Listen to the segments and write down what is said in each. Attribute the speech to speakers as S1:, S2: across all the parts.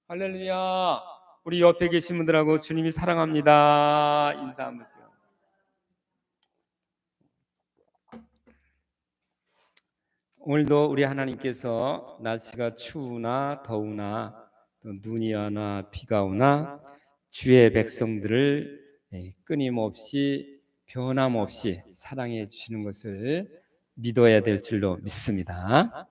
S1: 할렐루야. 우리 옆에 계신 분들하고 주님이 사랑합니다. 인사 한번 주세요. 오늘도 우리 하나님께서 날씨가 추우나 더우나 또 눈이 오나 비가 오나 주의 백성들을 끊임없이 변함없이 사랑해 주시는 것을 믿어야 될 줄로 믿습니다.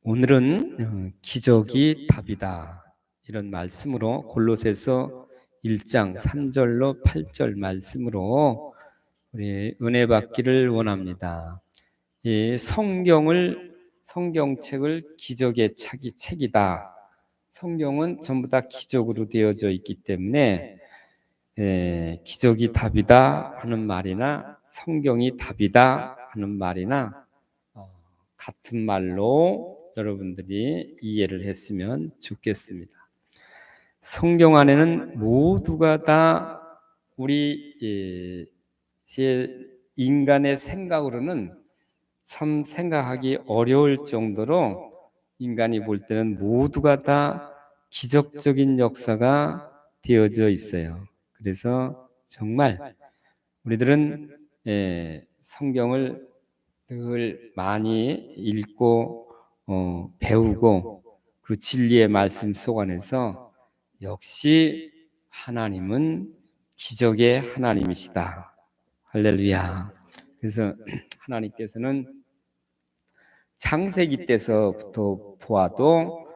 S1: 오늘은 기적이 답이다 이런 말씀으로 골로새서 1장 3절로 8절 말씀으로 우리 은혜 받기를 원합니다. 이 성경책을 기적의 책이다. 성경은 전부 다 기적으로 되어져 있기 때문에 기적이 답이다 하는 말이나 성경이 답이다 하는 말이나 같은 말로 여러분들이 이해를 했으면 좋겠습니다. 성경 안에는 모두가 다 우리 인간의 생각으로는 참 생각하기 어려울 정도로 인간이 볼 때는 모두가 다 기적적인 역사가 되어져 있어요. 그래서 정말 우리들은 성경을 늘 많이 읽고 배우고 그 진리의 말씀 속 안에서 역시 하나님은 기적의 하나님이시다. 할렐루야. 그래서 하나님께서는 창세기 때서부터 보아도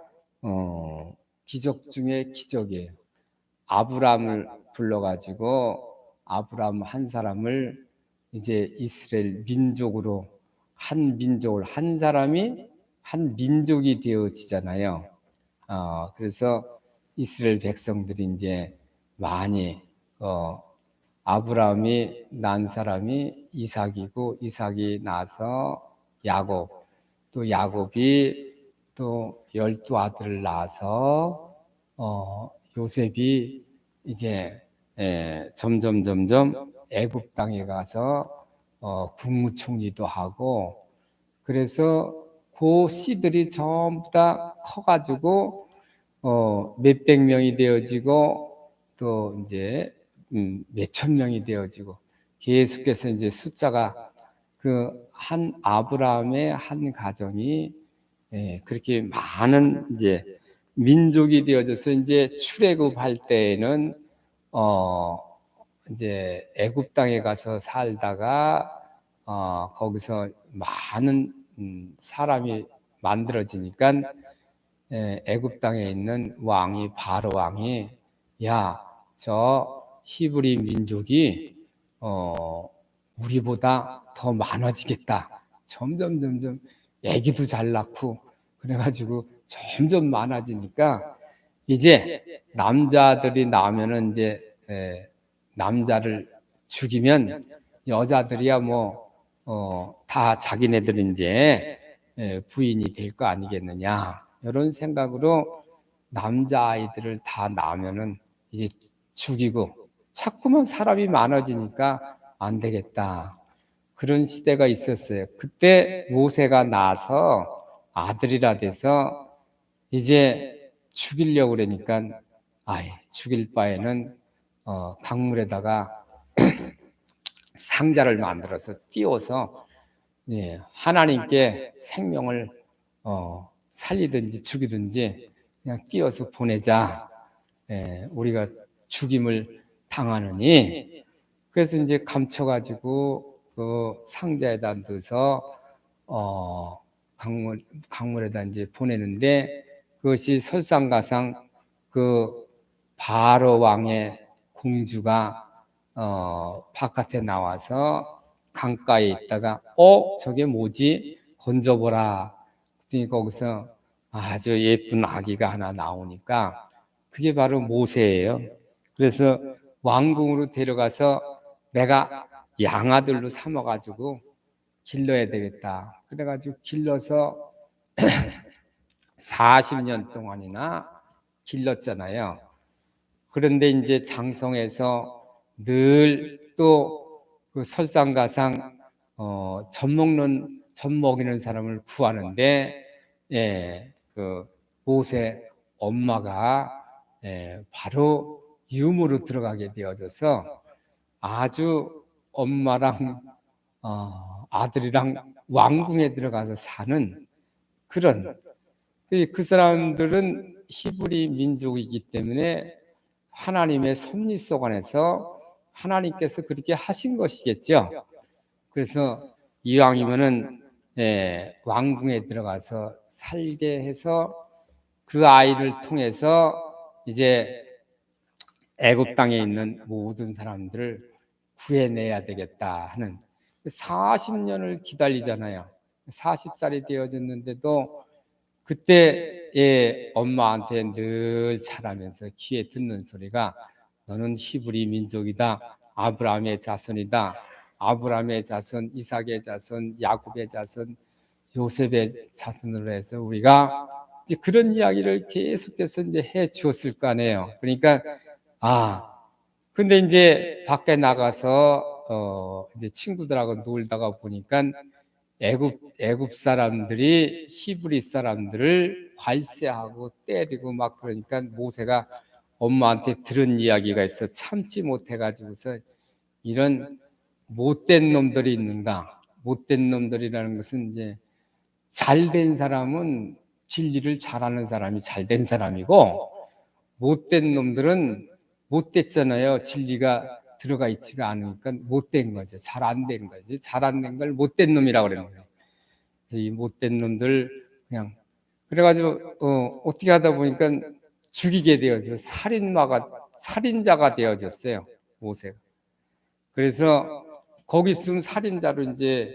S1: 기적 중에 기적이에요. 아브라함을 불러가지고 아브라함 한 사람을 이제 이스라엘 민족으로 한 사람이 한 민족이 되어지잖아요. 그래서 이스라엘 백성들이 이제 많이 아브라함이 난 사람이 이삭이고 이삭이 나서 야곱, 또 야곱이 또 12아들을 낳아서 요셉이 이제 점점 애굽 땅에 가서 국무총리도 하고, 그래서 그 씨들이 전부 다 커가지고 몇백 명이 되어지고 또 이제 몇천 명이 되어지고, 계속해서 이제 숫자가 그 한 아브라함의 한 가정이 그렇게 많은 이제 민족이 되어져서 이제 출애굽할 때에는 이제 애굽 땅에 가서 살다가 거기서 많은 사람이 만들어지니까 애굽 땅에 있는 왕이 바로 왕이 야, 저 히브리 민족이 우리보다 더 많아지겠다. 점점 애기도 잘 낳고 그래가지고 점점 많아지니까 이제 남자들이 나오면은 이제 남자를 죽이면 여자들이야 뭐 다 자기네들 이제 부인이 될 거 아니겠느냐, 이런 생각으로 남자아이들을 다 낳으면은 이제 죽이고, 자꾸만 사람이 많아지니까 안 되겠다, 그런 시대가 있었어요. 그때 모세가 나서 아들이라 돼서 이제 죽이려고 그러니까 죽일 바에는 강물에다가 상자를 만들어서 띄워서 하나님께 생명을 살리든지 죽이든지 그냥 띄워서 보내자. 우리가 죽임을 당하느니. 그래서 이제 감춰가지고 그 상자에다 넣어서 강물에다 이제 보내는데, 그것이 설상가상 그 바로 왕의 공주가 바깥에 나와서 강가에 있다가 저게 뭐지? 건져보라. 그랬더니 거기서 아주 예쁜 아기가 하나 나오니까 그게 바로 모세예요. 그래서 왕궁으로 데려가서 내가 양아들로 삼아가지고 길러야 되겠다. 그래가지고 길러서 40년 동안이나 길렀잖아요. 그런데 이제 장성에서 늘 또 그 설상가상 젖 먹이는 사람을 구하는데 그 모세
S2: 엄마가 바로 유무로 들어가게 되어져서 아주 엄마랑 아들이랑 왕궁에 들어가서 사는 그런 그 사람들은 히브리 민족이기 때문에 하나님의 섭리 속 안에서 하나님께서 그렇게 하신 것이겠죠. 그래서 이왕이면은 왕궁에 들어가서 살게 해서 그 아이를 통해서 이제 애굽 땅에 있는 모든 사람들을 구해내야 되겠다 하는 40년을 기다리잖아요. 40살이 되어졌는데도 그때 엄마한테 늘 자라면서 귀에 듣는 소리가 너는 히브리 민족이다. 아브라함의 자손이다. 아브라함의 자손, 이삭의 자손, 야곱의 자손, 요셉의 자손으로 해서 우리가 이제 그런 이야기를 계속해서 이제 해 주었을 거 아니에요. 그러니까 근데 이제 밖에 나가서 이제 친구들하고 놀다가 보니까 애굽 사람들이 히브리 사람들을 관세하고 때리고 막 그러니까 모세가 엄마한테 들은 이야기가 있어 참지 못해가지고서 이런 못된 놈들이 있는가. 못된 놈들이라는 것은 이제 잘된 사람은 진리를 잘하는 사람이 잘된 사람이고 못된 놈들은 못됐잖아요. 진리가 들어가 있지가 않으니까 못된 거죠. 잘 안 된 거지. 잘 안 된 걸 못된 놈이라고 그러는 거예요. 그래서 이 못된 놈들 그냥 그래가지고 어떻게 하다 보니까 죽이게 되어서 살인자가 되어졌어요. 모세가. 그래서 거기 있으면 살인자로 이제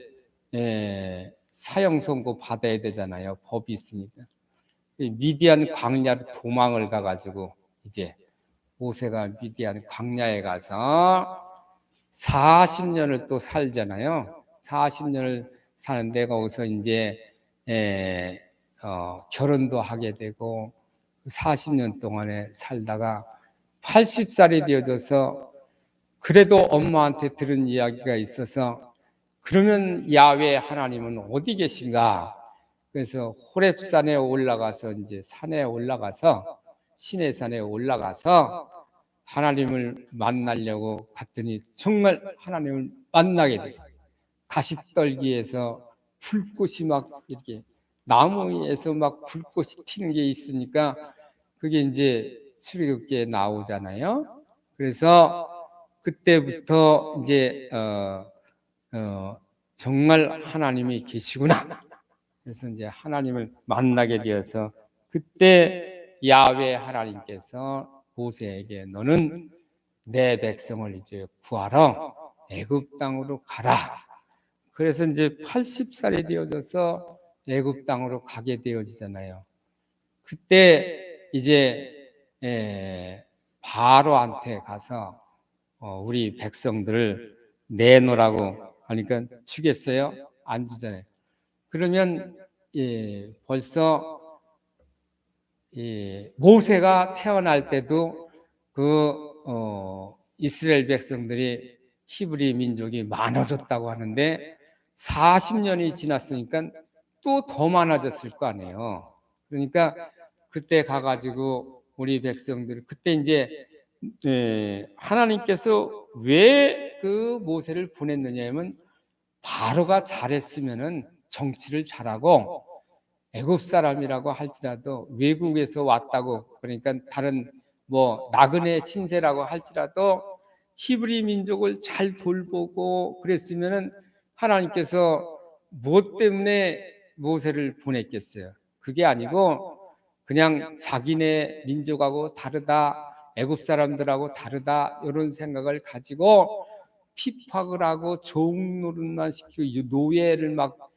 S2: 사형 선고 받아야 되잖아요. 법이 있으니까. 미디안 광야로 도망을 가가지고 이제 모세가 미디안 광야에 가서 40년을 또 살잖아요. 40년을 사는데 거기서 이제 결혼도 하게 되고 40년 동안에 살다가 80살이 되어져서 그래도 엄마한테 들은 이야기가 있어서 그러면 야훼 하나님은 어디 계신가? 그래서 호렙산에 올라가서 이제 산에 올라가서 시내산에 올라가서 하나님을 만나려고 갔더니 정말 하나님을 만나게 돼요. 가시떨기에서 불꽃이 막 이렇게 나무에서 막 불꽃이 튀는 게 있으니까 그게 이제 출애굽기에 나오잖아요. 그래서 그때부터 이제 정말 하나님이 계시구나. 그래서 이제 하나님을 만나게 되어서 그때 야훼 하나님께서 모세에게 너는 내 백성을 이제 구하러 애굽 땅으로 가라. 그래서 이제 80살이 되어져서 애굽 땅으로 가게 되어지잖아요. 그때 이제 바로한테 가서 우리 백성들을 내놓으라고 하니까 주겠어요? 안 주잖아요. 그러면 벌써 모세가 태어날 때도 이스라엘 백성들이 히브리 민족이 많아졌다고 하는데 40년이 지났으니까 또 더 많아졌을 거 아니에요. 그러니까 그때 가가지고 우리 백성들 그때 이제 하나님께서 왜 그 모세를 보냈느냐면 바로가 잘했으면은 정치를 잘하고 애굽 사람이라고 할지라도 외국에서 왔다고 그러니까 다른 뭐 나그네 신세라고 할지라도 히브리 민족을 잘 돌보고 그랬으면은 하나님께서 무엇 때문에 모세를 보냈겠어요? 그게 아니고 그냥 자기네 민족하고 다르다, 애굽 사람들하고 다르다 이런 생각을 가지고 핍박을 하고 종노릇만 시키고 노예를 막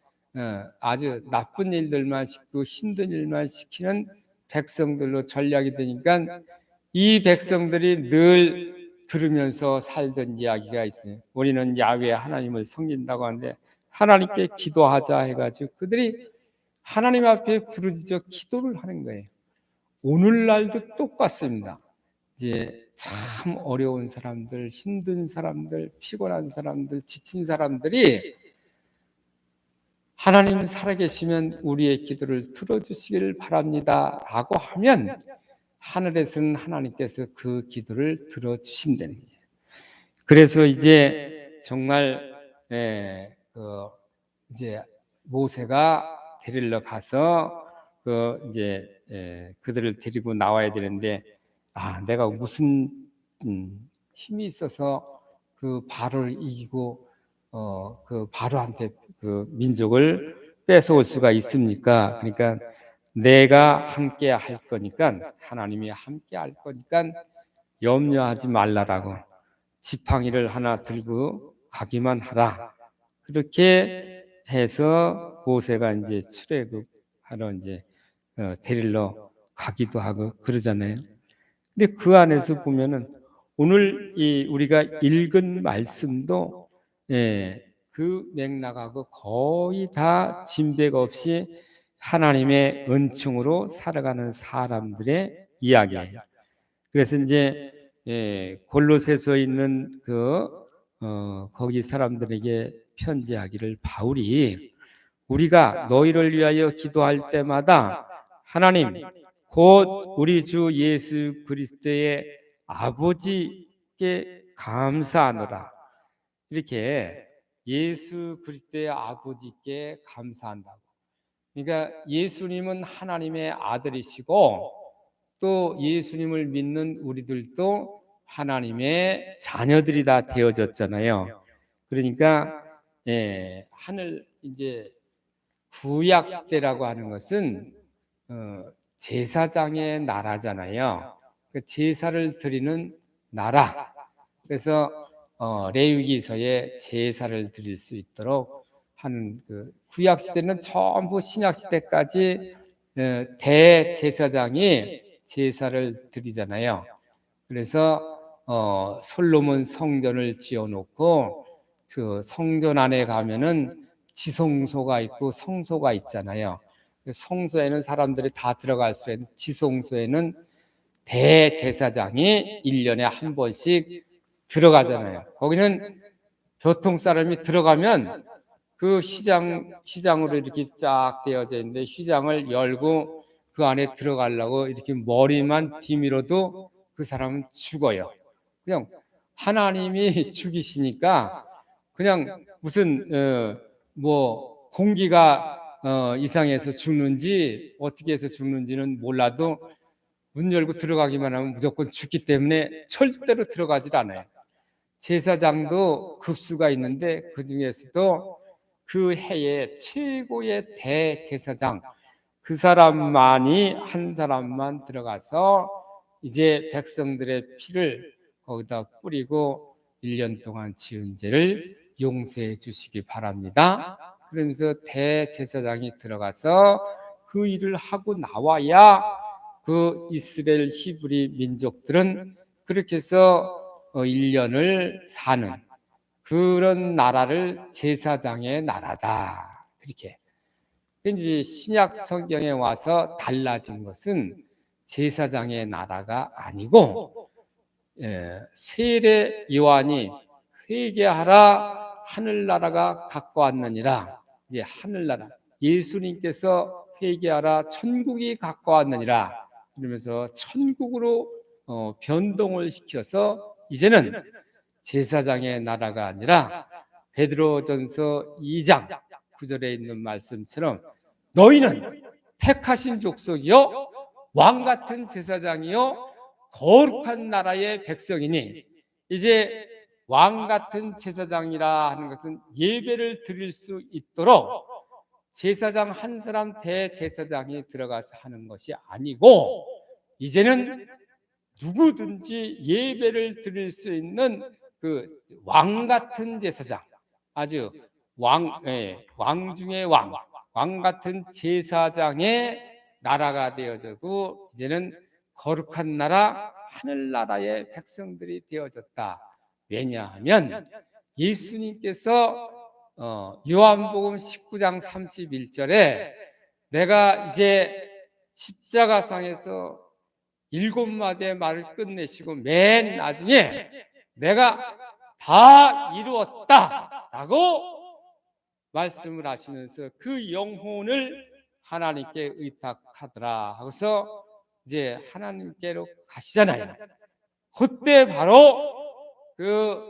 S2: 아주 나쁜 일들만 시키고 힘든 일만 시키는 백성들로 전략이 되니까 이 백성들이 늘 들으면서 살던 이야기가 있어요. 우리는 야훼 하나님을 섬긴다고 하는데 하나님께 기도하자 해가지고 그들이 하나님 앞에 부르짖어 기도를 하는 거예요. 오늘날도 똑같습니다. 이제 참 어려운 사람들, 힘든 사람들, 피곤한 사람들, 지친 사람들이 하나님 살아계시면 우리의 기도를 들어주시기를 바랍니다 라고 하면 하늘에서는 하나님께서 그 기도를 들어주신다는 거예요. 그래서 이제 정말 이제 모세가 데리러 가서 그들을 데리고 나와야 되는데, 내가 무슨 힘이 있어서 그 바로를 이기고 그 바로한테 그 민족을 뺏어올 수가 있습니까? 그러니까 내가 함께 할 거니까, 하나님이 함께 할 거니까 염려하지 말라라고, 지팡이를 하나 들고 가기만 하라. 그렇게 해서 모세가 이제 출애굽하러 이제 데리러 가기도 하고 그러잖아요. 근데 그 안에서 보면은 오늘 우리가 읽은 말씀도 그 맥락하고 거의 다 진백 없이 하나님의 은총으로 살아가는 사람들의 이야기예요. 그래서 이제 골로새서 있는 거기 사람들에게 편지하기를 바울이, 우리가 너희를 위하여 기도할 때마다 하나님 곧 우리 주 예수 그리스도의 아버지께 감사하노라, 이렇게 예수 그리스도의 아버지께 감사한다고. 그러니까 예수님은 하나님의 아들이시고, 또 예수님을 믿는 우리들도 하나님의 자녀들이 다 되어졌잖아요. 그러니까 하늘 이제 구약 시대라고 하는 것은 제사장의 나라잖아요. 그 제사를 드리는 나라. 그래서 레위기서에 제사를 드릴 수 있도록 하는, 그 구약 시대는 전부 신약 시대까지 대제사장이 제사를 드리잖아요. 그래서 솔로몬 성전을 지어놓고 그 성전 안에 가면은 지성소가 있고 성소가 있잖아요. 성소에는 사람들이 다 들어갈 수 있는, 지성소에는 대제사장이 1년에 한 번씩 들어가잖아요. 거기는 보통 사람이 들어가면 그 휘장으로 이렇게 쫙 되어져 있는데, 휘장을 열고 그 안에 들어가려고 이렇게 머리만 뒤밀어도 그 사람은 죽어요. 그냥 하나님이 죽이시니까, 그냥 무슨 뭐 공기가 이상해서 죽는지 어떻게 해서 죽는지는 몰라도 문 열고 들어가기만 하면 무조건 죽기 때문에 절대로 들어가질 않아요. 제사장도 급수가 있는데 그 중에서도 그 해의 최고의 대제사장, 그 사람만이, 한 사람만 들어가서 이제 백성들의 피를 거기다 뿌리고 1년 동안 지은 죄를 용서해 주시기 바랍니다. 그러면서 대제사장이 들어가서 그 일을 하고 나와야 그 이스라엘 히브리 민족들은 그렇게 해서 1년을 사는 그런 나라를 제사장의 나라다. 그렇게. 이제 신약 성경에 와서 달라진 것은 제사장의 나라가 아니고, 세례 요한이 회개하라 하늘나라가 가까웠느니라. 이제 하늘나라, 예수님께서 회개하라 천국이 가까웠느니라 이러면서 천국으로 변동을 시켜서 이제는 제사장의 나라가 아니라 베드로전서 2장 9절에 있는 말씀처럼 너희는 택하신 족속이요 왕같은 제사장이요 거룩한 나라의 백성이니, 이제 왕같은 제사장이라 하는 것은 예배를 드릴 수 있도록 제사장 한 사람 대제사장이 들어가서 하는 것이 아니고, 이제는 누구든지 예배를 드릴 수 있는 그 왕같은 제사장, 아주 왕 중의 왕 같은 제사장의 나라가 되어졌고, 이제는 거룩한 나라 하늘나라의 백성들이 되어졌다. 왜냐하면 예수님께서 요한복음 19장 31절에 내가 이제 십자가상에서 7마디의 말을 끝내시고 맨 나중에 내가 다 이루었다 라고 말씀을 하시면서 그 영혼을 하나님께 의탁하더라 하고서 이제 하나님께로 가시잖아요. 그때 바로 그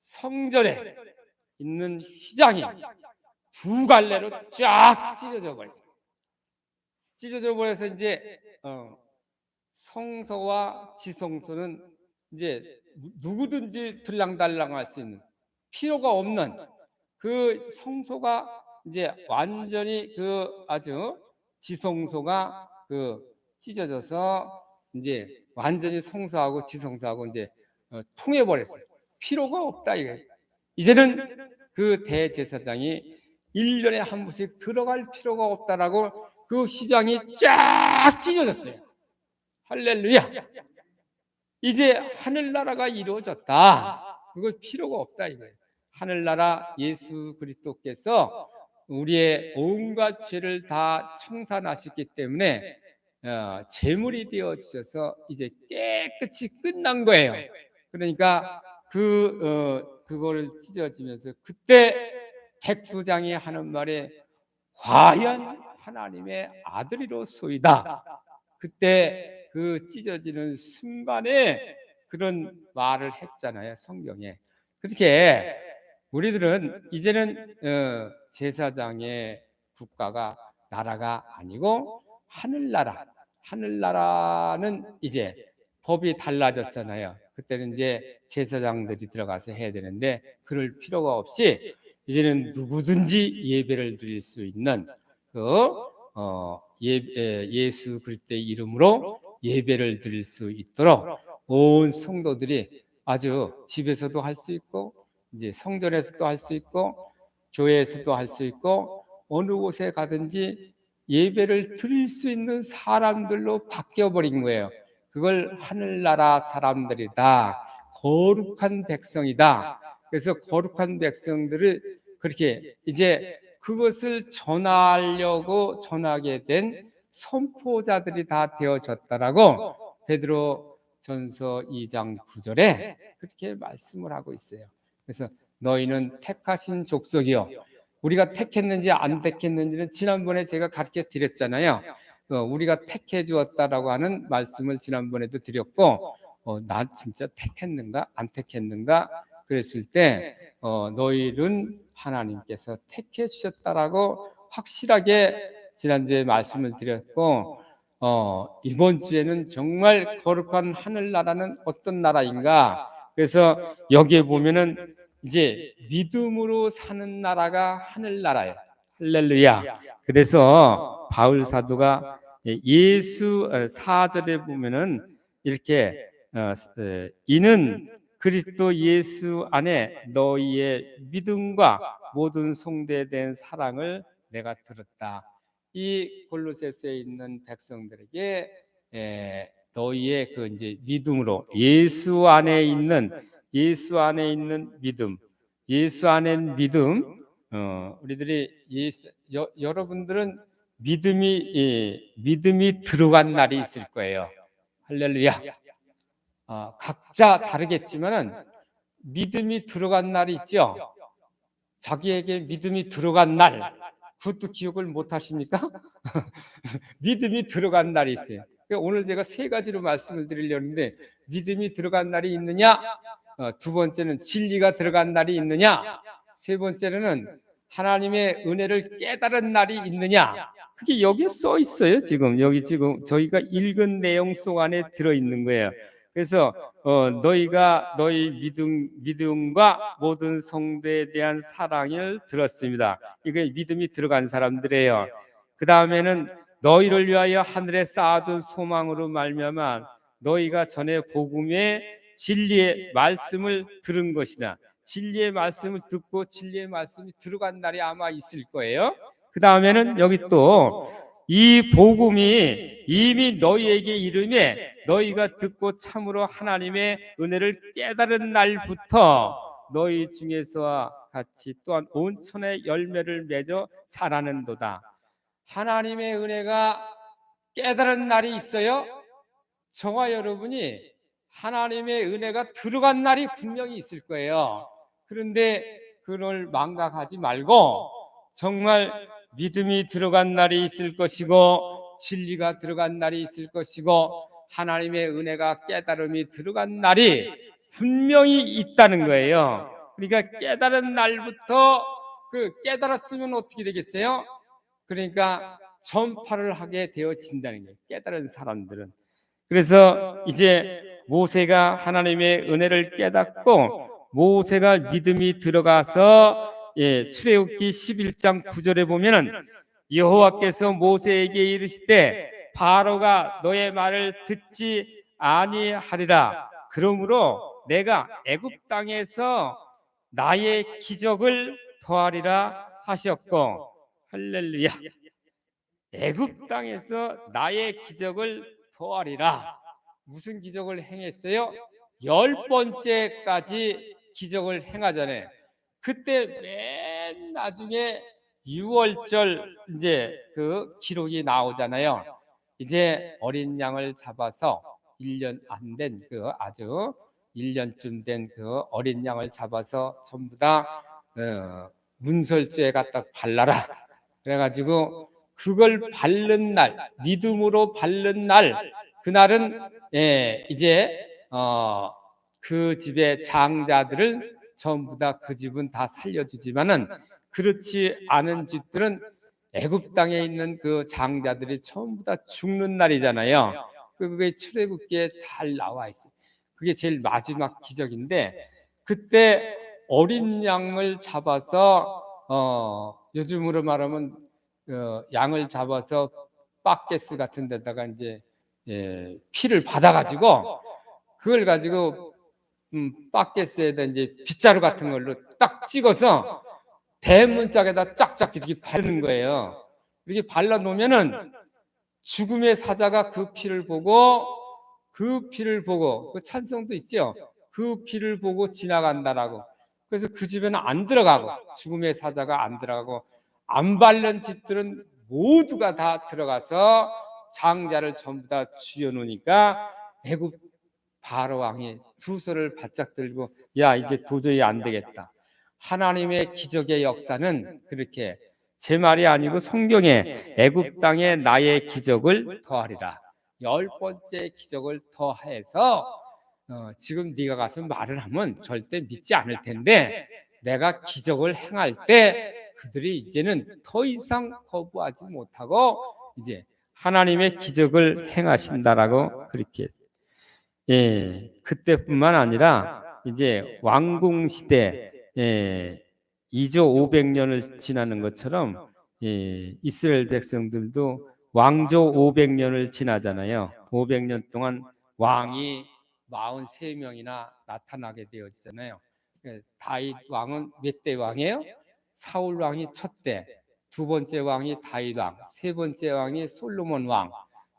S2: 성전에 있는 휘장이 두 갈래로 쫙 찢어져 버렸어요. 찢어져 버려서 이제 성소와 지성소는 이제 누구든지 들랑달랑할 수 있는, 필요가 없는 그 성소가 이제 완전히 그 아주 지성소가 그 찢어져서 이제 완전히 성소하고 지성소하고 이제 통해 버렸어요. 필요가 없다 이게. 이제는 그 대제사장이 1년에 한 번씩 들어갈 필요가 없다라고 그 휘장이 쫙 찢어졌어요. 할렐루야. 이제 하늘나라가 이루어졌다. 그걸 필요가 없다 이거예요. 하늘나라 예수 그리스도께서 우리의 온갖 죄를 다 청산하셨기 때문에 제물이 되어 주셔서 이제 깨끗이 끝난 거예요. 그러니까 그거를 찢어지면서 그때 백부장이 하는 말에 과연 하나님의 아들이로소이다. 그때 그 찢어지는 순간에 그런 말을 했잖아요, 성경에. 그렇게 우리들은 이제는 제사장의 국가가 나라가 아니고 하늘나라. 하늘나라는 이제 법이 달라졌잖아요. 그때는 이제 제사장들이 들어가서 해야 되는데 그럴 필요가 없이 이제는 누구든지 예배를 드릴 수 있는 예수 그리스도의 이름으로 예배를 드릴 수 있도록 온 성도들이 아주 집에서도 할 수 있고 이제 성전에서도 할 수 있고 교회에서도 할 수 있고 어느 곳에 가든지 예배를 드릴 수 있는 사람들로 바뀌어 버린 거예요. 그걸 하늘나라 사람들이다. 거룩한 백성이다. 그래서 거룩한 백성들을 그렇게 이제 그것을 전하려고 전하게 된 선포자들이 다 되어졌다라고 베드로 전서 2장 9절에 그렇게 말씀을 하고 있어요. 그래서 너희는 택하신 족속이요. 우리가 택했는지 안 택했는지는 지난번에 제가 가르쳐 드렸잖아요. 우리가 택해 주었다라고 하는 말씀을 지난번에도 드렸고 나 진짜 택했는가 안 택했는가 그랬을 때 너희는 하나님께서 택해 주셨다라고 확실하게 지난주에 말씀을 드렸고 이번 주에는 정말 거룩한 하늘나라는 어떤 나라인가. 그래서 여기에 보면은 이제 믿음으로 사는 나라가 하늘나라예요. 할렐루야. 그래서 바울 사도가 예수 4절에 보면은 이렇게 이는 그리스도 예수 안에 너희의 믿음과 모든 송대된 사랑을 내가 들었다. 이 골로새서에 있는 백성들에게 너희의 그 이제 믿음으로 예수 안에 있는 믿음, 예수 안에 믿음. 우리들이 여러분들은 믿음이 들어간 날이 있을 거예요. 할렐루야. 각자 다르겠지만은 믿음이 들어간 날이 있죠. 자기에게 믿음이 들어간 날, 그것도 기억을 못 하십니까? 믿음이 들어간 날이 있어요. 오늘 제가 세 가지로 말씀을 드리려는데 믿음이 들어간 날이 있느냐? 두 번째는 진리가 들어간 날이 있느냐? 세 번째는 하나님의 은혜를 깨달은 날이 있느냐? 그게 여기 써 있어요. 지금 여기 지금 저희가 읽은 내용 속 안에 들어 있는 거예요. 그래서 너희가 너희 믿음과 모든 성도에 대한 사랑을 들었습니다. 이게 믿음이 들어간 사람들이에요. 그 다음에는 너희를 위하여 하늘에 쌓아둔 소망으로 말미암아 너희가 전에 복음의 진리의 말씀을 들은 것이나 진리의 말씀을 듣고 진리의 말씀이 들어간 날이 아마 있을 거예요. 그 다음에는 여기 또 이 복음이 이미 너희에게 이르매 너희가 듣고 참으로 하나님의 은혜를 깨달은 날부터 너희 중에서와 같이 또한 온천의 열매를 맺어 자라는도다. 하나님의 은혜가 깨달은 날이 있어요. 저와 여러분이 하나님의 은혜가 들어간 날이 분명히 있을 거예요. 그런데 그걸 망각하지 말고 정말 믿음이 들어간 날이 있을 것이고 진리가 들어간 날이 있을 것이고 하나님의 은혜가 깨달음이 들어간 날이 분명히 있다는 거예요. 그러니까 깨달은 날부터 깨달았으면 어떻게 되겠어요? 그러니까 전파를 하게 되어진다는 거예요. 깨달은 사람들은. 그래서 이제 모세가 하나님의 은혜를 깨닫고 모세가 믿음이 들어가서 출애굽기 11장 9절에 보면은 여호와께서 모세에게 이르시되 바로가 너의 말을 듣지 아니하리라. 그러므로 내가 애굽 땅에서 나의 기적을 더하리라 하셨고, 할렐루야. 애굽 땅에서 나의 기적을 더하리라. 무슨 기적을 행했어요? 10번째까지 기적을 행하잖아요. 그때 맨 나중에 6월절 이제 그 기록이 나오잖아요. 이제 어린 양을 잡아서 1년 안 된 아주 1년쯤 된 그 어린 양을 잡아서 전부 다 문설주에 갖다 발라라. 그래가지고 그걸 바른 날, 믿음으로 바른 날, 그날은 이제 그 집의 장자들을 전부 다 그 집은 다 살려주지만은 그렇지 않은 집들은 애굽 땅에 있는 그 장자들이 전부 다 죽는 날이잖아요. 그게 출애굽기에 잘 나와 있어요. 그게 제일 마지막 기적인데, 그때 어린 양을 잡아서 요즘으로 말하면 양을 잡아서 바게스 같은 데다가 이제 피를 받아가지고 그걸 가지고 바게스에다 이제 빗자루 같은 걸로 딱 찍어서 대문짝에다 짝짝 이렇게 바르는 거예요. 이렇게 발라 놓으면은 죽음의 사자가 그 피를 보고 그 찬송도 있죠. 그 피를 보고 지나간다라고. 그래서 그 집에는 안 들어가고, 죽음의 사자가 안 들어가고, 안 바른 집들은 모두가 다 들어가서 장자를 전부 다 죽여놓으니까 애굽 바로 왕이 두 손을 바짝 들고, 야, 이제 도저히 안 되겠다. 하나님의 기적의 역사는 그렇게, 제 말이 아니고 성경에 애굽 땅에 나의 기적을 더하리라. 10번째 기적을 더해서 지금 네가 가서 말을 하면 절대 믿지 않을 텐데, 내가 기적을 행할 때 그들이 이제는 더 이상 거부하지 못하고 이제 하나님의 기적을 행하신다라고 그렇게 그때뿐만 아니라 이제 왕궁 시대 2조 500년을 지나는 것처럼 이스라엘 백성들도 왕조 500년을 지나잖아요. 500년 동안 왕이 43명이나 나타나게 되어지잖아요. 다윗 왕은 몇 대 왕이에요? 사울 왕이 첫 대, 두 번째 왕이 다윗 왕, 세 번째 왕이 솔로몬 왕,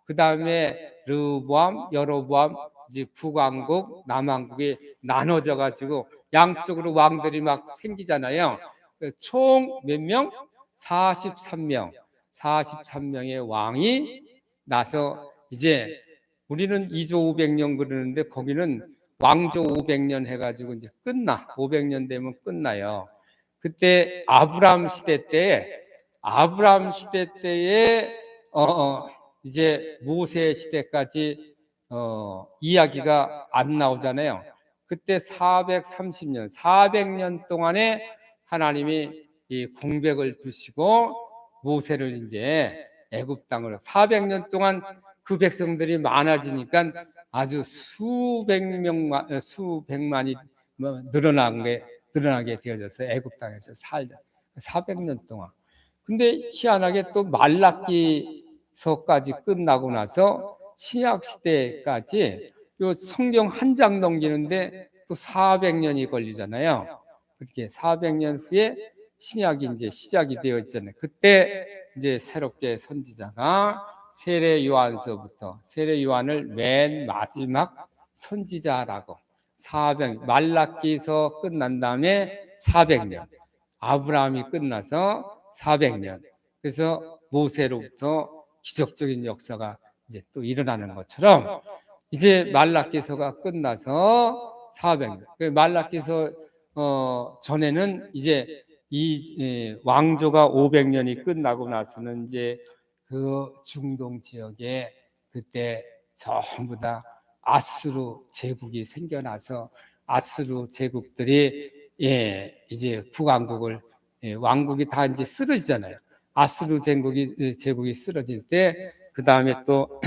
S2: 그 다음에 르보암, 여로보암, 이제 북왕국, 남왕국이 나눠져 가지고 양쪽으로 왕들이 막 생기잖아요. 총 몇 명? 43명. 43명의 왕이 나서 이제 우리는 2조 500년 그러는데 거기는 왕조 500년 해가지고 이제 끝나. 500년 되면 끝나요. 그때 아브람 시대 때에 이제 모세 시대까지 이야기가 안 나오잖아요. 그때 430년, 400년 동안에 하나님이 이 공백을 두시고 모세를 이제 애굽 땅으로 400년 동안 그 백성들이 많아지니까 아주 수백만이 늘어나게 되어져서 애굽 땅에서 살다. 400년 동안. 근데 희한하게 또 말라기서까지 끝나고 나서 신약 시대까지 요 성경 한 장 넘기는데 또 400년이 걸리잖아요. 그렇게 400년 후에 신약이 이제 시작이 되어 있잖아요. 그때 이제 새롭게 선지자가 세례 요한서부터, 세례 요한을 맨 마지막 선지자라고, 400 말라기서 끝난 다음에 400년, 아브라함이 끝나서 400년, 그래서 모세로부터 기적적인 역사가 이제 또 일어나는 것처럼 이제 말라기서가 끝나서 400년. 말라기서 전에는 이제 이 왕조가 500년이 끝나고 나서는 이제 그 중동 지역에 그때 전부 다 아수르 제국이 생겨나서 아수르 제국들이 이제 북왕국을 왕국이 다 이제 쓰러지잖아요. 아수르 제국이 쓰러질 때 그 다음에 또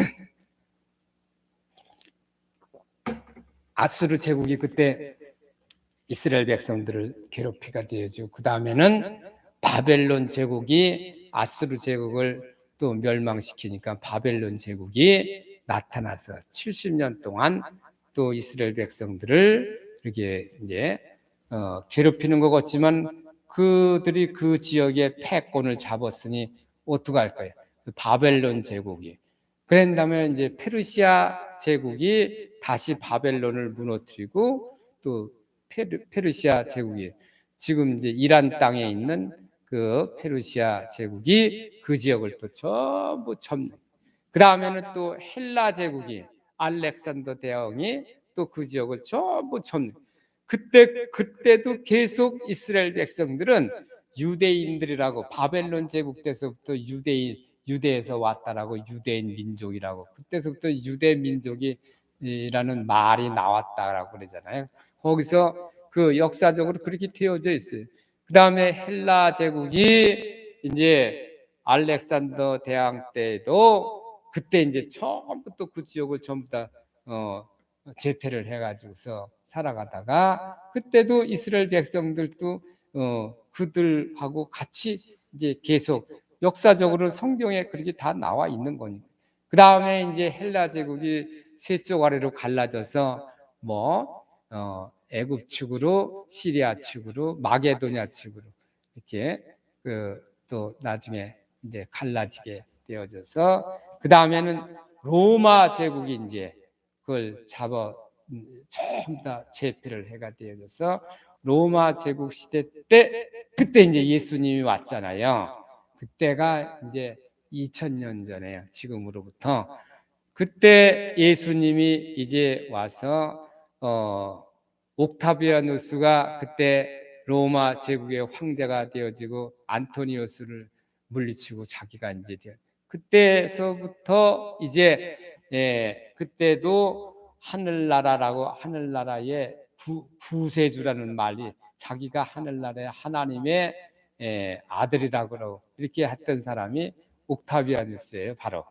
S2: 아수르 제국이 그때 이스라엘 백성들을 괴롭히가 되어지고 그 다음에는 바벨론 제국이 아수르 제국을 또 멸망시키니까 바벨론 제국이 나타나서 70년 동안 또 이스라엘 백성들을 이렇게 이제 괴롭히는 것 같지만 그들이 그 지역의 패권을 잡았으니 어떡할 거예요? 바벨론 제국이. 그런 다음에 이제 페르시아 제국이 다시 바벨론을 무너뜨리고 또 페르시아 제국이 지금 이제 이란 땅에 있는 그 페르시아 제국이 그 지역을 또 전부 점령. 그 다음에는 또 헬라 제국이 알렉산더 대왕이 또 그 지역을 전부 점령. 그때도 계속 이스라엘 백성들은 유대인들이라고 바벨론 제국 때서부터 유대에서 왔다라고 유대인 민족이라고 그때서부터 유대 민족이라는 말이 나왔다라고 그러잖아요. 거기서 그 역사적으로 그렇게 되어져 있어요. 그 다음에 헬라 제국이 이제 알렉산더 대왕 때도 그때 이제 처음부터 그 지역을 전부 다 제패를 해가지고서 살아가다가 그때도 이스라엘 백성들도 그들하고 같이 이제 계속 역사적으로 성경에 그렇게 다 나와 있는 거니까. 그 다음에 이제 헬라 제국이 세 쪽 아래로 갈라져서 애굽 측으로 시리아 측으로 마게도냐 측으로 이렇게 또 나중에 이제 갈라지게 되어져서 그 다음에는 로마 제국이 이제 그걸 전부 다 제패를 해가 되어져서 로마 제국 시대 때 그때 이제 예수님이 왔잖아요. 그때가 이제 2000년 전에요. 지금으로부터 그때 예수님이 이제 와서 옥타비아누스가 그때 로마 제국의 황제가 되어지고 안토니우스를 물리치고 자기가 이제 그때서부터 이제 그때도 하늘나라라고 하늘나라의 구세주라는 말이 자기가 하늘나라의 하나님의 아들이라고 이렇게 했던 사람이 옥타비아누스예요, 바로.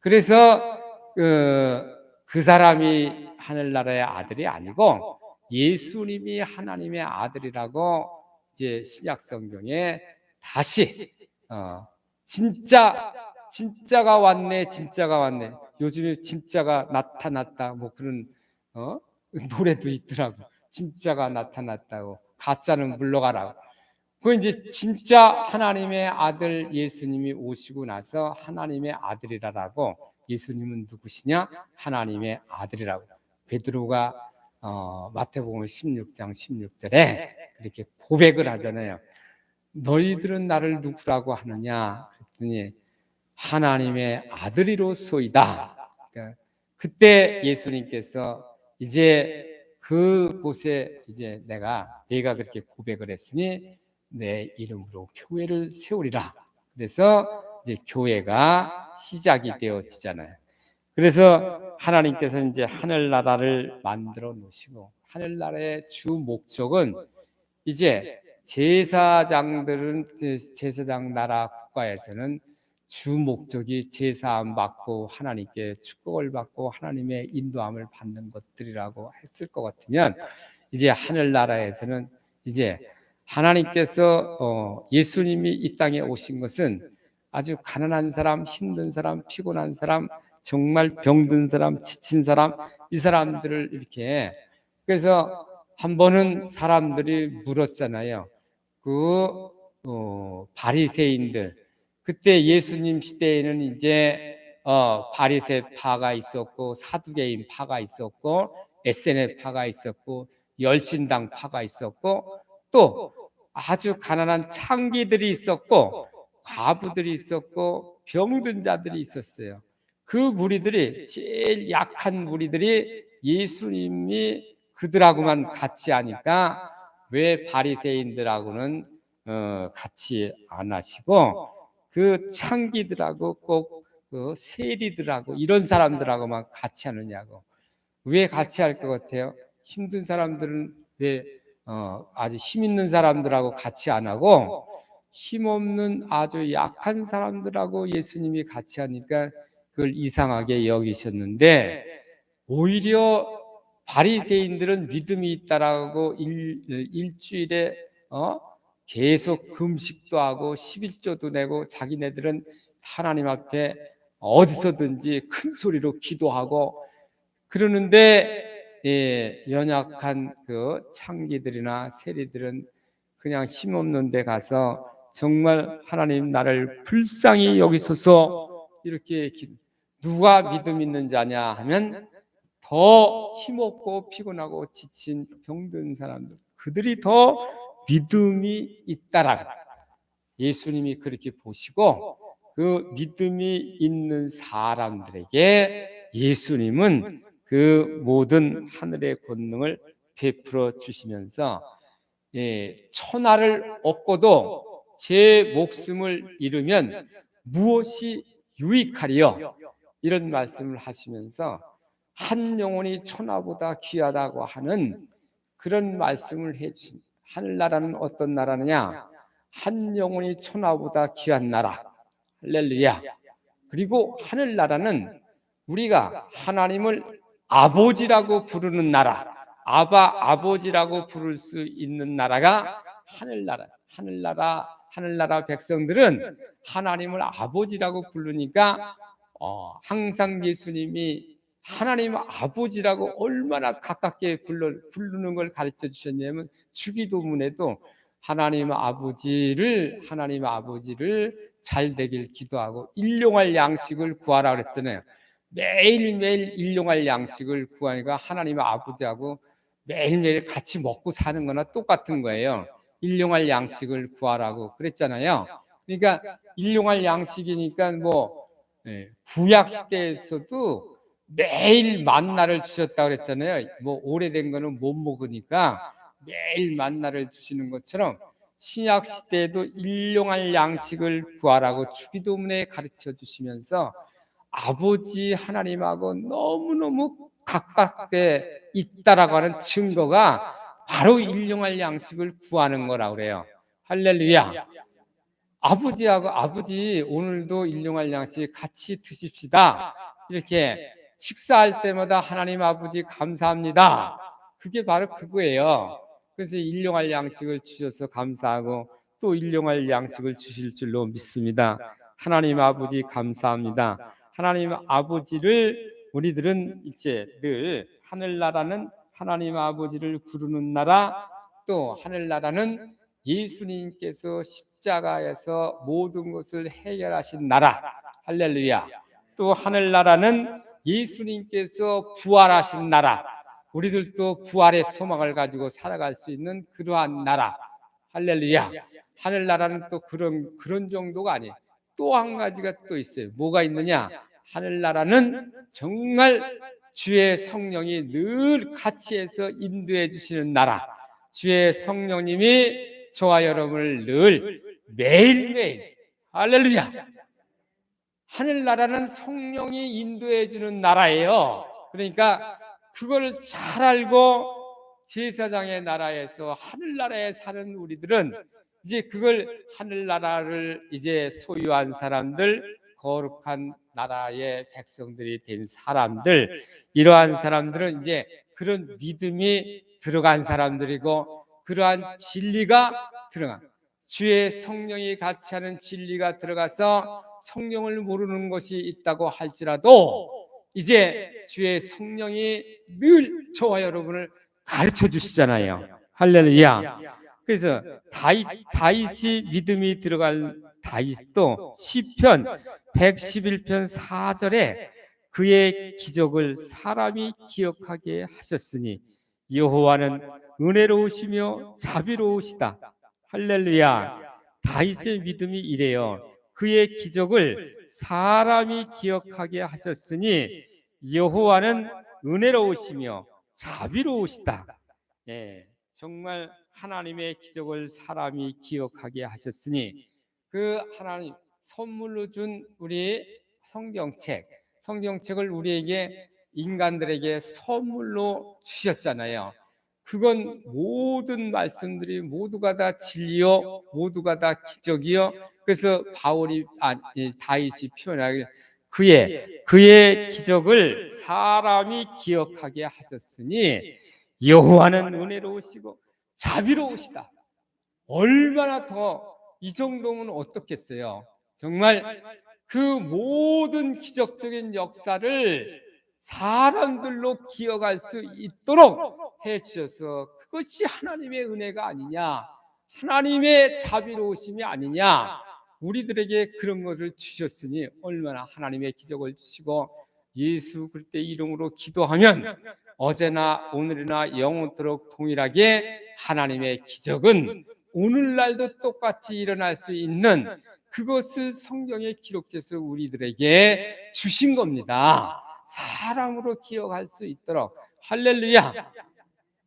S2: 그래서 그 사람이 하늘나라의 아들이 아니고 예수님이 하나님의 아들이라고 이제 신약 성경에 다시 진짜가 왔네, 진짜가 왔네. 요즘에 진짜가 나타났다 뭐 그런 노래도 있더라고. 진짜가 나타났다고 가짜는 물러가라고. 그 이제 진짜 하나님의 아들 예수님이 오시고 나서 하나님의 아들이라고. 예수님은 누구시냐? 하나님의 아들이라고. 베드로가 마태복음 16장 16절에 그렇게 고백을 하잖아요. 너희들은 나를 누구라고 하느냐? 그랬더니 하나님의 아들이로소이다. 그러니까 그때 예수님께서 이제 그곳에 이제 내가 그렇게 고백을 했으니 내 이름으로 교회를 세우리라. 그래서 이제 교회가 시작이 되어지잖아요. 그래서 하나님께서 이제 하늘나라를 만들어 놓으시고 하늘나라의 주 목적은 이제 제사장 나라 국가에서는 주 목적이 제사함 받고 하나님께 축복을 받고 하나님의 인도함을 받는 것들이라고 했을 것 같으면 이제 하늘나라에서는 이제 하나님께서 예수님이 이 땅에 오신 것은 아주 가난한 사람, 힘든 사람, 피곤한 사람, 정말 병든 사람, 지친 사람, 이 사람들을 이렇게 그래서 한 번은 사람들이 물었잖아요. 바리새인들 그때 예수님 시대에는 이제 바리새파가 있었고 사두개인 파가 있었고 에세네 파가 있었고 열심당 파가 있었고 또 아주 가난한 창기들이 있었고 과부들이 있었고 병든 자들이 있었어요. 그 무리들이 제일 약한 무리들이 예수님이 그들하고만 같이 하니까 왜 바리새인들하고는 같이 안 하시고 그 창기들하고 꼭 그 세리들하고 이런 사람들하고만 같이 하느냐고. 왜 같이 할 것 같아요? 힘든 사람들은 왜 아주 힘 있는 사람들하고 같이 안 하고 힘없는 아주 약한 사람들하고 예수님이 같이 하니까 그걸 이상하게 여기셨는데, 오히려 바리새인들은 믿음이 있다라고 일주일에 계속 금식도 하고 11조도 내고 자기네들은 하나님 앞에 어디서든지 큰 소리로 기도하고 그러는데, 연약한 그 창기들이나 세리들은 그냥 힘없는 데 가서 정말 하나님 나를 불쌍히 여기소서 이렇게 누가 믿음 있는 자냐 하면 더 힘없고 피곤하고 지친 병든 사람들, 그들이 더 믿음이 있다라고 예수님이 그렇게 보시고, 그 믿음이 있는 사람들에게 예수님은 그 모든 하늘의 권능을 베풀어 주시면서, 천하를 얻고도 제 목숨을 잃으면 무엇이 유익하리요? 이런 말씀을 하시면서 한 영혼이 천하보다 귀하다고 하는 그런 말씀을 해주신, 하늘나라는 어떤 나라느냐? 한 영혼이 천하보다 귀한 나라. 할렐루야. 그리고 하늘나라는 우리가 하나님을 아버지라고 부르는 나라, 아버지라고 부를 수 있는 나라가 하늘나라. 하늘나라 백성들은 하나님을 아버지라고 부르니까 항상 예수님이 하나님 아버지라고 얼마나 가깝게 부르는 걸 가르쳐 주셨냐면, 주기도문에도 하나님 아버지를 잘 되길 기도하고 일용할 양식을 구하라 그랬잖아요. 매일매일 일용할 양식을 구하니까 하나님 아버지하고 매일매일 같이 먹고 사는 거나 똑같은 거예요. 일용할 양식을 구하라고 그랬잖아요. 그러니까 일용할 양식이니까 구약 시대에서도 매일 만나를 주셨다 그랬잖아요. 오래된 거는 못 먹으니까 매일 만나를 주시는 것처럼 신약 시대에도 일용할 양식을 구하라고 주기도문에 가르쳐 주시면서 아버지 하나님하고 너무너무 가깝게 있다라고 하는 증거가 바로 일용할 양식을 구하는 거라고 그래요. 할렐루야. 아버지 오늘도 일용할 양식 같이 드십시다. 이렇게 식사할 때마다 하나님 아버지 감사합니다. 그게 바로 그거예요. 그래서 일용할 양식을 주셔서 감사하고 또 일용할 양식을 주실 줄로 믿습니다. 하나님 아버지 감사합니다. 하나님 아버지를 우리들은 이제 늘 하늘나라는 하나님 아버지를 부르는 나라, 또 하늘나라는 예수님께서 십자가에서 모든 것을 해결하신 나라. 할렐루야. 또 하늘나라는 예수님께서 부활하신 나라. 우리들도 부활의 소망을 가지고 살아갈 수 있는 그러한 나라. 할렐루야. 하늘나라는 또 그런 정도가 아니에요. 또 한 가지가 또 있어요. 뭐가 있느냐? 하늘나라는 정말 주의 성령이 늘 같이 해서 인도해 주시는 나라. 주의 성령님이 저와 여러분을 늘 매일매일, 할렐루야, 하늘나라는 성령이 인도해 주는 나라예요. 그러니까 그걸 잘 알고 제사장의 나라에서 하늘나라에 사는 우리들은 이제 그걸 하늘나라를 이제 소유한 사람들, 거룩한 나라의 백성들이 된 사람들, 이러한 사람들은 이제 그런 믿음이 들어간 사람들이고, 그러한 진리가 들어간, 주의 성령이 같이 하는 진리가 들어가서 성령을 모르는 것이 있다고 할지라도 이제 주의 성령이 늘 저와 여러분을 가르쳐 주시잖아요. 할렐루야. 그래서 다윗이 믿음이 들어갈 다윗도 시편 111편 4절에 그의 기적을 사람이 기억하게 하셨으니 여호와는 은혜로우시며 자비로우시다. 할렐루야. 다윗의 믿음이 이래요. 그의 기적을 사람이 기억하게 하셨으니 여호와는 은혜로우시며 자비로우시다. 정말 하나님의 기적을 사람이 기억하게 하셨으니 그 하나님 선물로 준 우리 성경책을 우리에게 인간들에게 선물로 주셨잖아요. 그건 모든 말씀들이 모두가 다 진리요, 모두가 다 기적이요. 그래서 다윗이 표현하길 그의 기적을 사람이 기억하게 하셨으니 여호와는 은혜로우시고 자비로우시다. 얼마나 더 이 정도면 어떻겠어요? 정말 그 모든 기적적인 역사를 사람들로 기억할 수 있도록 해 주셔서 그것이 하나님의 은혜가 아니냐, 하나님의 자비로우심이 아니냐. 우리들에게 그런 것을 주셨으니 얼마나 하나님의 기적을 주시고, 예수 그리스도의 이름으로 기도하면 어제나 오늘이나 영원토록 동일하게 하나님의 기적은 오늘날도 똑같이 일어날 수 있는 그것을 성경에 기록해서 우리들에게 주신 겁니다. 사람으로 기억할 수 있도록. 할렐루야.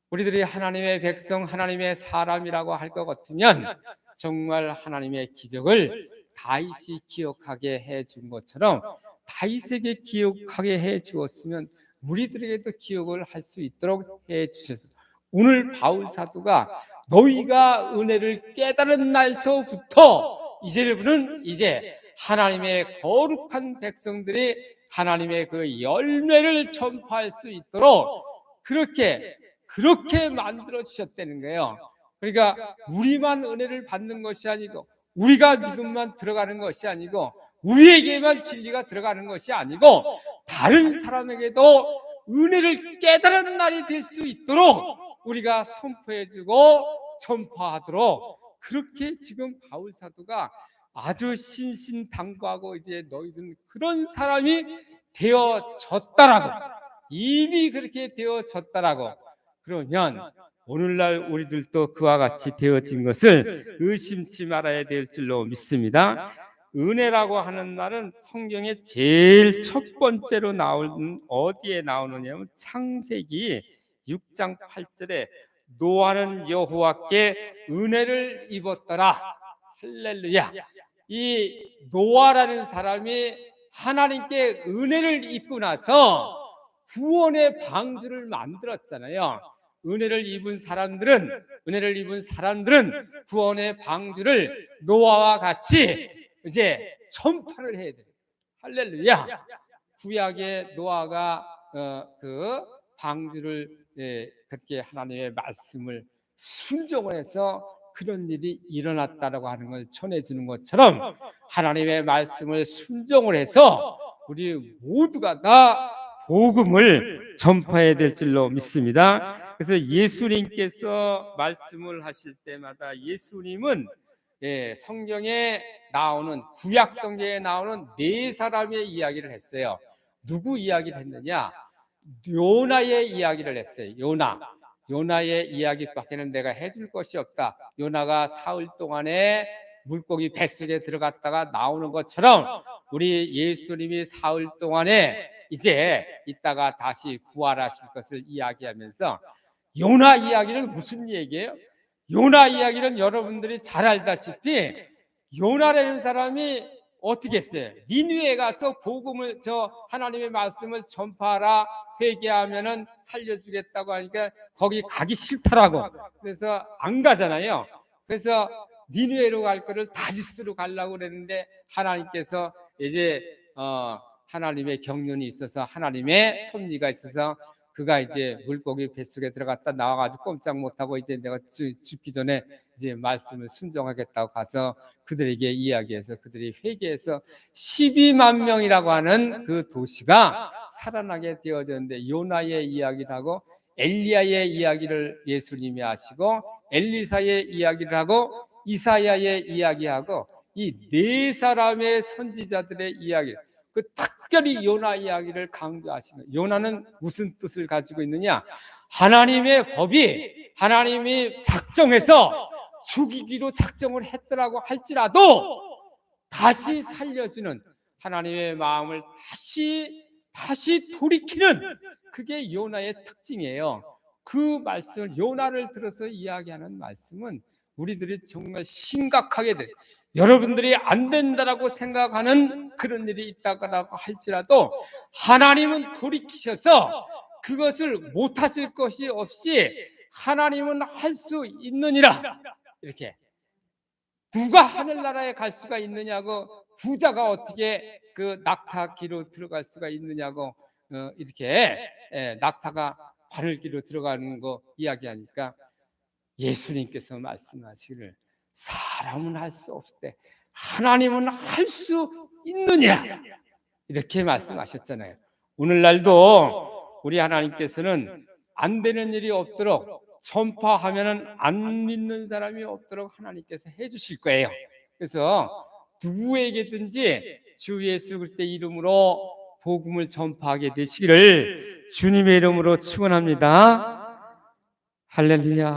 S2: 우리들이 하나님의 백성, 하나님의 사람이라고 할 것 같으면 정말 하나님의 기적을 다윗이 기억하게 해준 것처럼 다윗에게 기억하게 해 주었으면 우리들에게도 기억을 할 수 있도록 해 주셔서, 오늘 바울 사도가 너희가 은혜를 깨달은 날서부터 이제부터는 이제 하나님의 거룩한 백성들이 하나님의 그 열매를 전파할 수 있도록 그렇게 만들어 주셨다는 거예요. 그러니까 우리만 은혜를 받는 것이 아니고, 우리가 믿음만 들어가는 것이 아니고, 우리에게만 진리가 들어가는 것이 아니고, 다른 사람에게도 은혜를 깨달은 날이 될 수 있도록 우리가 선포해주고 전파하도록, 그렇게 지금 바울 사도가 아주 신신당부하고, 이제 너희들은 그런 사람이 되어졌다라고, 이미 그렇게 되어졌다라고. 그러면 오늘날 우리들도 그와 같이 되어진 것을 의심치 말아야 될 줄로 믿습니다. 은혜라고 하는 말은 성경에 제일 첫 번째로 나오는, 어디에 나오느냐면 창세기 6장 8절에 노아는 여호와께 은혜를 입었더라. 할렐루야. 이 노아라는 사람이 하나님께 은혜를 입고 나서 구원의 방주를 만들었잖아요. 은혜를 입은 사람들은 구원의 방주를 노아와 같이 이제 전파를 해야 돼요. 할렐루야. 구약의 노아가 그 방주를 그렇게 하나님의 말씀을 순종을 해서 그런 일이 일어났다라고 하는 걸 전해주는 것처럼, 하나님의 말씀을 순종을 해서 우리 모두가 다 복음을 전파해야 될 줄로 믿습니다. 그래서 예수님께서 말씀을 하실 때마다 예수님은 성경에 나오는, 구약 성경에 나오는 네 사람의 이야기를 했어요. 누구 이야기를 했느냐? 요나의 이야기를 했어요. 요나의 이야기밖에는 내가 해줄 것이 없다. 요나가 사흘 동안에 물고기 뱃속에 들어갔다가 나오는 것처럼 우리 예수님이 사흘 동안에 이제 이따가 다시 부활하실 것을 이야기하면서, 요나 이야기는 무슨 얘기예요? 요나 이야기는 여러분들이 잘 알다시피 요나라는 사람이 어떻게 했어요? 니느웨에 가서 복음을, 하나님의 말씀을 전파하라, 회개하면은 살려주겠다고 하니까 거기 가기 싫다라고, 그래서 안 가잖아요. 그래서 니느웨로 갈 거를 다시스로 가려고 그랬는데 하나님께서 이제 하나님의 경륜이 있어서, 하나님의 섭리가 있어서 그가 이제 물고기 뱃속에 들어갔다 나와가지고 꼼짝 못하고, 이제 내가 죽기 전에 이제 말씀을 순종하겠다고 가서 그들에게 이야기해서 그들이 회개해서 12만 명이라고 하는 그 도시가 살아나게 되어졌는데, 요나의 이야기를 하고 엘리야의 이야기를 예수님이 하시고, 엘리사의 이야기를 하고 이사야의 이야기하고, 이 네 사람의 선지자들의 이야기, 그 특별히 요나 이야기를 강조하시는, 요나는 무슨 뜻을 가지고 있느냐? 하나님의 법이, 하나님이 작정해서 죽이기로 작정을 했더라고 할지라도 다시 살려주는, 하나님의 마음을 다시 돌이키는, 그게 요나의 특징이에요. 그 말씀을, 요나를 들어서 이야기하는 말씀은 우리들이 정말 심각하게 돼. 여러분들이 안 된다라고 생각하는 그런 일이 있다고 할지라도 하나님은 돌이키셔서 그것을 못하실 것이 없이 하나님은 할 수 있느니라. 이렇게 누가 하늘나라에 갈 수가 있느냐고, 부자가 어떻게 그 낙타기로 들어갈 수가 있느냐고, 이렇게 낙타가 바늘기로 들어가는 거 이야기하니까 예수님께서 말씀하시기를 사람은 할 수 없을 때 하나님은 할 수 있느니라, 이렇게 말씀하셨잖아요. 오늘날도 우리 하나님께서는 안 되는 일이 없도록, 전파하면은 안 믿는 사람이 없도록 하나님께서 해주실 거예요. 그래서 누구에게든지 주 예수 그리스도의 이름으로 복음을 전파하게 되시기를 주님의 이름으로 축원합니다. 할렐루야.